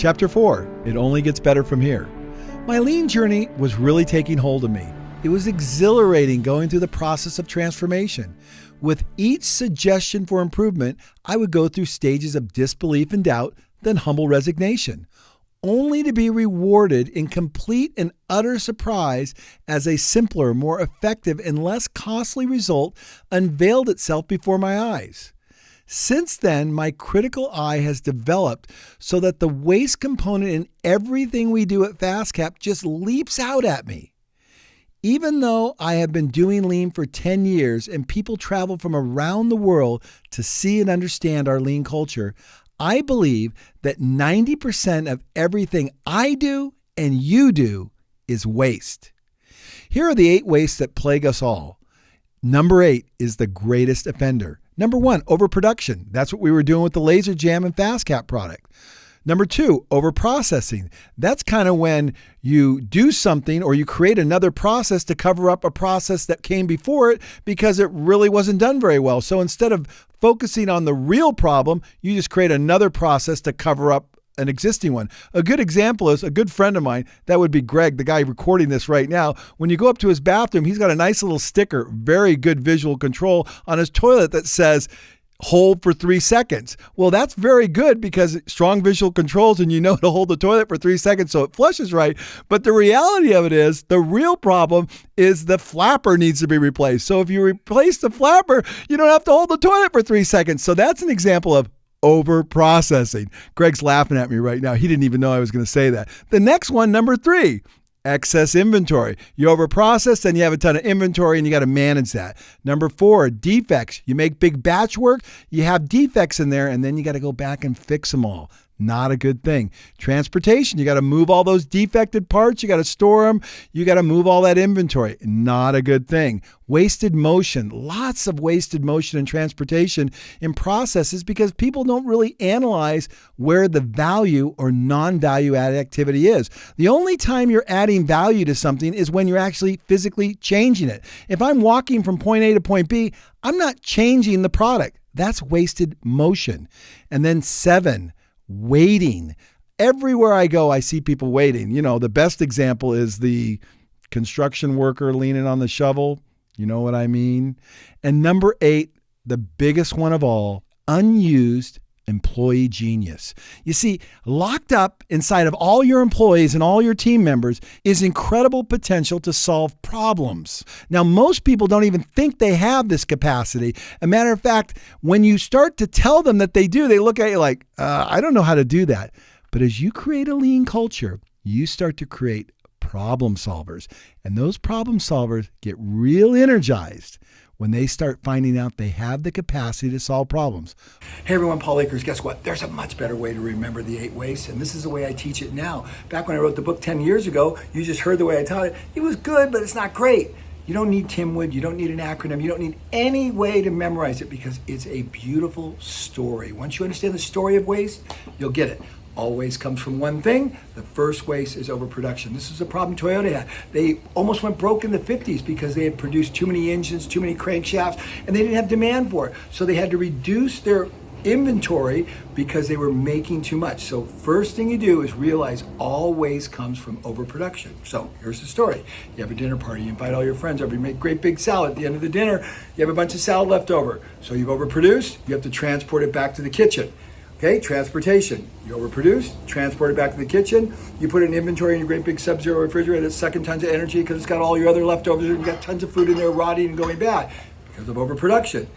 Chapter 4, it only gets better from here. My lean journey was really taking hold of me. It was exhilarating going through the process of transformation. With each suggestion for improvement, I would go through stages of disbelief and doubt, then humble resignation, only to be rewarded in complete and utter surprise as a simpler, more effective, and less costly result unveiled itself before my eyes. Since then, my critical eye has developed so that the waste component in everything we do at FastCap just leaps out at me. Even though I have been doing lean for 10 years and people travel from around the world to see and understand our lean culture, I believe that 90% of everything I do and you do is waste. Here are the 8 wastes that plague us all. Number 8 is the greatest offender. Number 1, overproduction. That's what we were doing with the Laser Jam and FastCap product. Number 2, overprocessing. That's kind of when you do something or you create another process to cover up a process that came before it because it really wasn't done very well. So instead of focusing on the real problem, you just create another process to cover up an existing one. A good example is a good friend of mine, that would be Greg, the guy recording this right now. When you go up to his bathroom, he's got a nice little sticker, very good visual control on his toilet that says, hold for 3 seconds. Well, that's very good because strong visual controls and you know to hold the toilet for 3 seconds so it flushes right. But the reality of it is the real problem is the flapper needs to be replaced. So if you replace the flapper, you don't have to hold the toilet for 3 seconds. So that's an example of over processing. Greg's laughing at me right now. He didn't even know I was going to say that. The next one, number 3, excess inventory. You over process, then you have a ton of inventory and you got to manage that. Number 4, defects. You make big batch work, you have defects in there and then you got to go back and fix them all. Not a good thing. Transportation, you got to move all those defected parts, you got to store them, you got to move all that inventory. Not a good thing. Wasted motion, lots of wasted motion in transportation in processes because people don't really analyze where the value or non-value added activity is. The only time you're adding value to something is when you're actually physically changing it. If I'm walking from point A to point B, I'm not changing the product. That's wasted motion. And then 7, waiting. Everywhere I go, I see people waiting. You know, the best example is the construction worker leaning on the shovel. You know what I mean? And number 8, the biggest one of all, unused employee genius. You see, locked up inside of all your employees and all your team members is incredible potential to solve problems. Now, most people don't even think they have this capacity. A matter of fact, when you start to tell them that they do, they look at you like, I don't know how to do that. But as you create a lean culture, you start to create problem solvers. And those problem solvers get real energized when they start finding out they have the capacity to solve problems. Hey everyone, Paul Akers. Guess what? There's a much better way to remember the 8 wastes, and this is the way I teach it now. Back when I wrote the book 10 years ago, you just heard the way I taught it. It was good, but it's not great. You don't need Tim Wood. You don't need an acronym. You don't need any way to memorize it because it's a beautiful story. Once you understand the story of waste, you'll get it. All waste comes from one thing. The first waste is overproduction. This is a problem Toyota had. They almost went broke in the 50s because they had produced too many engines, too many crankshafts, and they didn't have demand for it. So they had to reduce their inventory because they were making too much. So first thing you do is realize all waste comes from overproduction. So here's the story. You have a dinner party, you invite all your friends over, you make great big salad. At the end of the dinner, you have a bunch of salad left over. So you've overproduced, you have to transport it back to the kitchen. Okay, transportation. You overproduce, transport it back to the kitchen. You put it in inventory in your great big sub-zero refrigerator that's sucking tons of energy because it's got all your other leftovers and you've got tons of food in there rotting and going bad because of overproduction.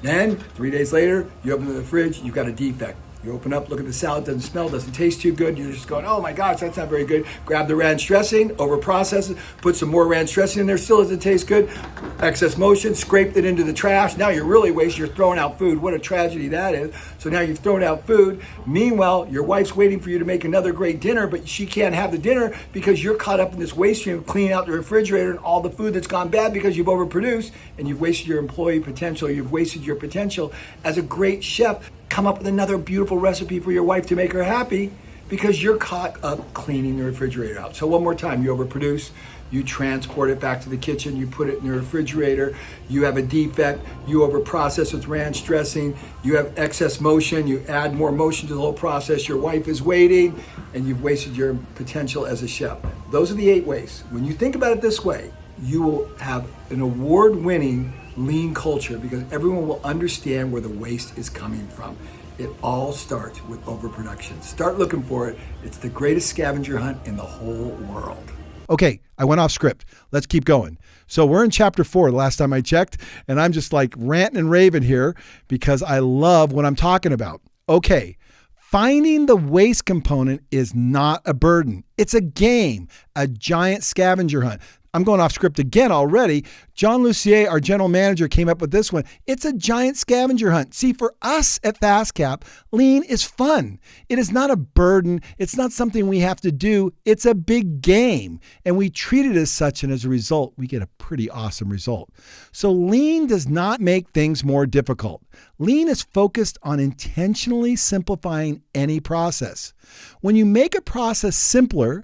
Then, 3 days later, you open the fridge, you've got a defect. You open up, look at the salad, doesn't smell, doesn't taste too good. You're just going, oh my gosh, that's not very good. Grab the ranch dressing, over-process it, put some more ranch dressing in there, still doesn't taste good. Excess motion, scraped it into the trash. Now you're really wasting, you're throwing out food. What a tragedy that is. So now you've thrown out food. Meanwhile, your wife's waiting for you to make another great dinner, but she can't have the dinner because you're caught up in this waste stream of cleaning out the refrigerator and all the food that's gone bad because you've overproduced and you've wasted your employee potential. You've wasted your potential as a great chef. Come up with another beautiful recipe for your wife to make her happy because you're caught up cleaning the refrigerator out. So one more time, you overproduce, you transport it back to the kitchen, you put it in the refrigerator, you have a defect, you overprocess with ranch dressing, you have excess motion, you add more motion to the whole process, your wife is waiting, and you've wasted your potential as a chef. Those are the 8 ways. When you think about it this way, you will have an award-winning lean culture because everyone will understand where the waste is coming from. It all starts with overproduction. Start looking for it. It's the greatest scavenger hunt in the whole world. Okay, I went off script. Let's keep going. So we're in chapter 4, the last time I checked, and I'm just like ranting and raving here because I love what I'm talking about. Okay, finding the waste component is not a burden. It's a game, a giant scavenger hunt. I'm going off script again already. John Lucier, our general manager, came up with this one. It's a giant scavenger hunt. See, for us at FastCap, lean is fun. It is not a burden. It's not something we have to do. It's a big game. And we treat it as such, and as a result, we get a pretty awesome result. So lean does not make things more difficult. Lean is focused on intentionally simplifying any process. When you make a process simpler,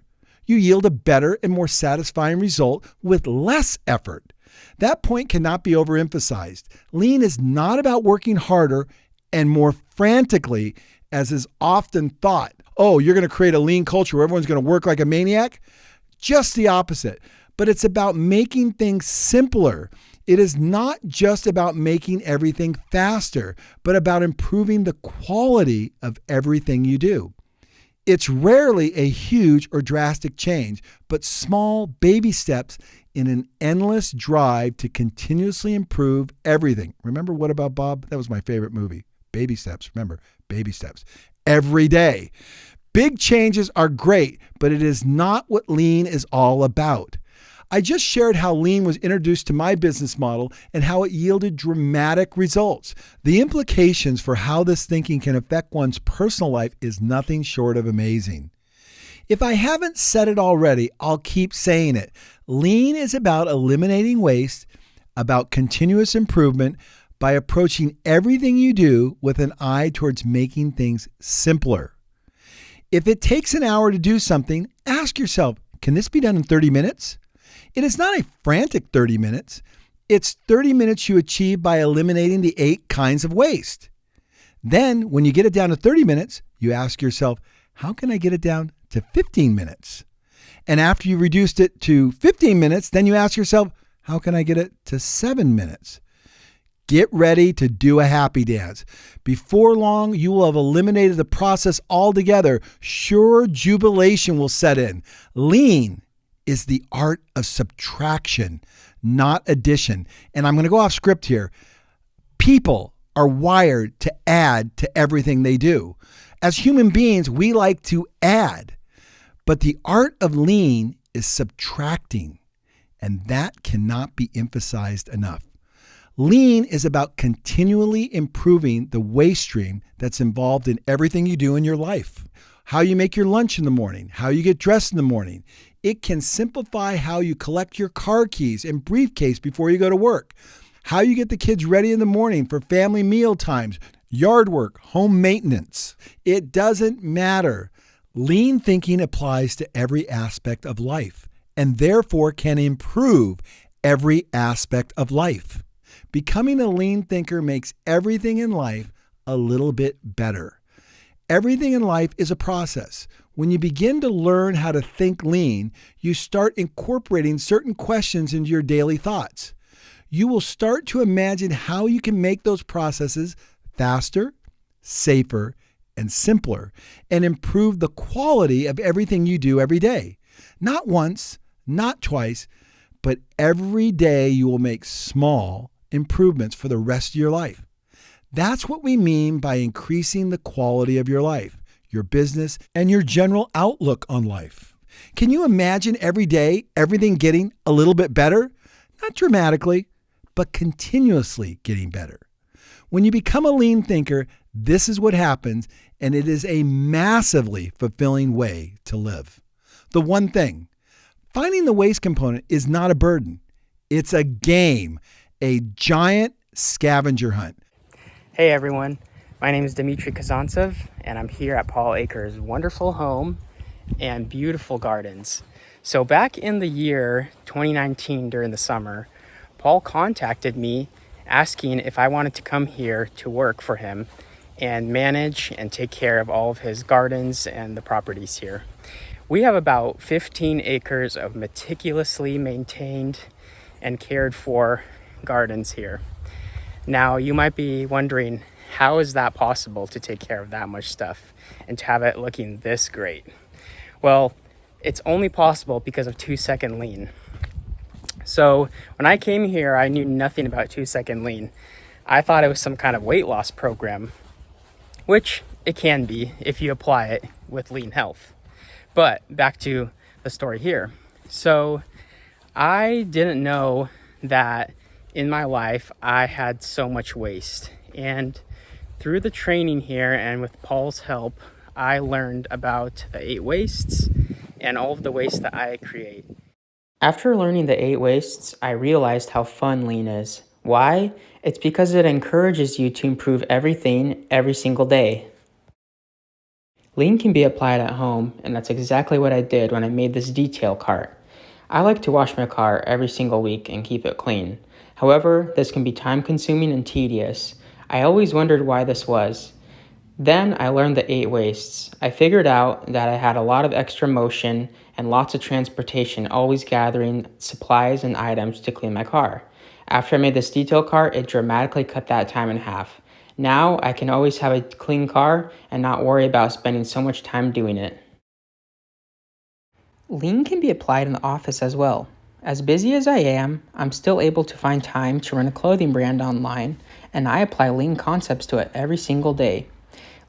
you yield a better and more satisfying result with less effort. That point cannot be overemphasized. Lean is not about working harder and more frantically, as is often thought. Oh, you're going to create a lean culture where everyone's going to work like a maniac? Just the opposite. But it's about making things simpler. It is not just about making everything faster, but about improving the quality of everything you do. It's rarely a huge or drastic change, but small baby steps in an endless drive to continuously improve everything. Remember What About Bob? That was my favorite movie. Baby steps. Remember, baby steps. Every day. Big changes are great, but it is not what lean is all about. I just shared how lean was introduced to my business model and how it yielded dramatic results. The implications for how this thinking can affect one's personal life is nothing short of amazing. If I haven't said it already, I'll keep saying it. Lean is about eliminating waste, about continuous improvement by approaching everything you do with an eye towards making things simpler. If it takes an hour to do something, ask yourself, can this be done in 30 minutes? It is not a frantic 30 minutes. It's 30 minutes you achieve by eliminating the 8 kinds of waste. Then, when you get it down to 30 minutes, you ask yourself, how can I get it down to 15 minutes? And after you've reduced it to 15 minutes, then you ask yourself, how can I get it to 7 minutes? Get ready to do a happy dance. Before long, you will have eliminated the process altogether. Sure jubilation will set in. Lean is the art of subtraction, not addition. And I'm going to go off script here. People are wired to add to everything they do. As human beings, we like to add, but the art of lean is subtracting, and that cannot be emphasized enough. Lean is about continually improving the waste stream that's involved in everything you do in your life. How you make your lunch in the morning, how you get dressed in the morning. It can simplify how you collect your car keys and briefcase before you go to work, how you get the kids ready in the morning for family meal times, yard work, home maintenance. It doesn't matter. Lean thinking applies to every aspect of life and therefore can improve every aspect of life. Becoming a lean thinker makes everything in life a little bit better. Everything in life is a process. When you begin to learn how to think lean, you start incorporating certain questions into your daily thoughts. You will start to imagine how you can make those processes faster, safer, and simpler, and improve the quality of everything you do every day. Not once, not twice, but every day you will make small improvements for the rest of your life. That's what we mean by increasing the quality of your life, your business, and your general outlook on life. Can you imagine every day everything getting a little bit better? Not dramatically, but continuously getting better. When you become a lean thinker, this is what happens, and it is a massively fulfilling way to live. The one thing, finding the waste component is not a burden. It's a game, a giant scavenger hunt. Hey everyone, My name is Dimitri and I'm here at Paul Akers' wonderful home and beautiful gardens. So back in the year 2019 during the summer, Paul contacted me asking if I wanted to come here to work for him and manage and take care of all of his gardens and the properties here. We have about 15 acres of meticulously maintained and cared for gardens here. Now, you might be wondering, how is that possible to take care of that much stuff and to have it looking this great? Well, it's only possible because of 2-second lean. So when I came here, I knew nothing about 2-second lean. I thought it was some kind of weight loss program, which it can be if you apply it with lean health. But back to the story here. So I didn't know that in my life I had so much waste. And through the training here and with Paul's help, I learned about the 8 wastes and all of the waste that I create. After learning the 8 wastes, I realized how fun lean is. Why? It's because it encourages you to improve everything every single day. Lean can be applied at home, and that's exactly what I did when I made this detail cart. I like to wash my car every single week and keep it clean. However, this can be time-consuming and tedious. I always wondered why this was. Then I learned the 8 wastes. I figured out that I had a lot of extra motion and lots of transportation, always gathering supplies and items to clean my car. After I made this detail cart, it dramatically cut that time in half. Now I can always have a clean car and not worry about spending so much time doing it. Lean can be applied in the office as well. As busy as I am, I'm still able to find time to run a clothing brand online, and I apply lean concepts to it every single day.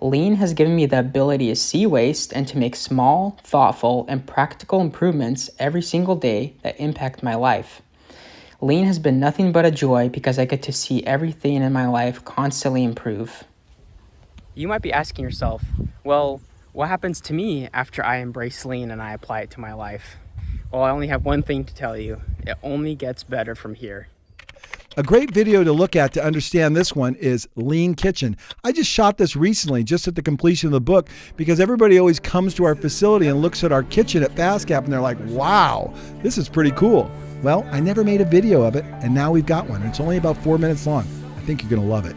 Lean has given me the ability to see waste and to make small, thoughtful, and practical improvements every single day that impact my life. Lean has been nothing but a joy because I get to see everything in my life constantly improve. You might be asking yourself, well, what happens to me after I embrace lean and I apply it to my life? Well, I only have one thing to tell you. It only gets better from here. A great video to look at to understand this one is Lean Kitchen. I just shot this recently, just at the completion of the book, because everybody always comes to our facility and looks at our kitchen at FastCap and they're like, wow, this is pretty cool. Well, I never made a video of it, and now we've got one. It's only about 4 minutes long. I think you're going to love it.